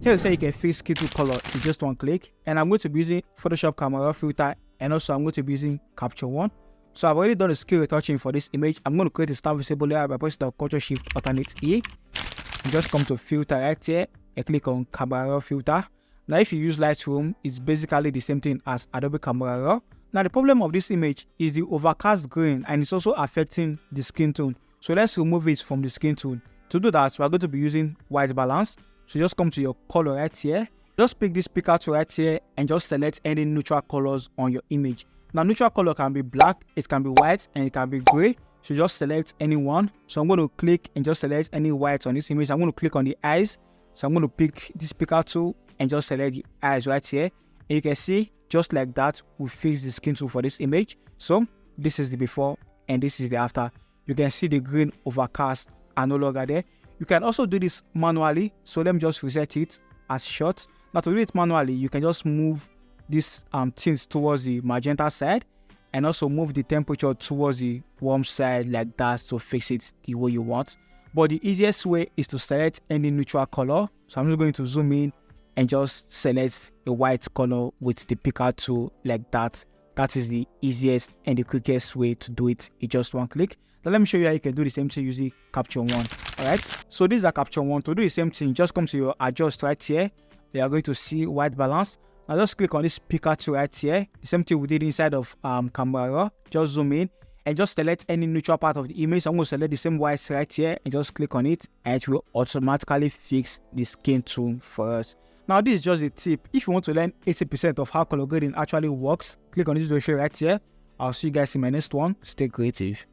Here you say you can fix skin tone color in just one click, and I'm going to be using Photoshop camera filter, and also I'm going to be using Capture One. So I've already done a scale retouching for this image. I'm going to create a stamp visible layer by pressing the Ctrl Shift Alternate E. You just come to filter right here and click on camera raw filter. Now if you use Lightroom, it's basically the same thing as Adobe Camera Raw. Now the problem of this image is the overcast grain, and it's also affecting the skin tone. So let's remove it from the skin tone. To do that, we are going to be using white balance. So just come to your color right here. Just pick this picker tool right here and just select any neutral colors on your image. Now neutral color can be black, it can be white, and it can be gray. So just select any one. So I'm going to click and just select any white on this image. I'm going to click on the eyes. So I'm going to pick this picker tool and just select the eyes right here. And you can see just like that, we fix the skin tone for this image. So this is the before and this is the after. You can see the green overcast are no longer there. You can also do this manually. So let me just reset it as short. Now to do it manually, you can just move this tints towards the magenta side and also move the temperature towards the warm side like that to fix it the way you want. But the easiest way is to select any neutral color. So I'm just going to zoom in and just select a white color with the picker tool like that. That is the easiest and the quickest way to do it in just one click. Now let me show you how you can do the same thing using Capture One. Alright, so this is a Capture One. To do the same thing, just come to your adjust right here. You are going to see white balance. Now just click on this picker tool right here. The same thing we did inside of Camera Raw. Just zoom in and just select any neutral part of the image. I'm going to select the same white right here and just click on it, and it will automatically fix the skin tone for us. Now this is just a tip. If you want to learn 80% of how color grading actually works, click on this video right here. I'll see you guys in my next one. Stay creative.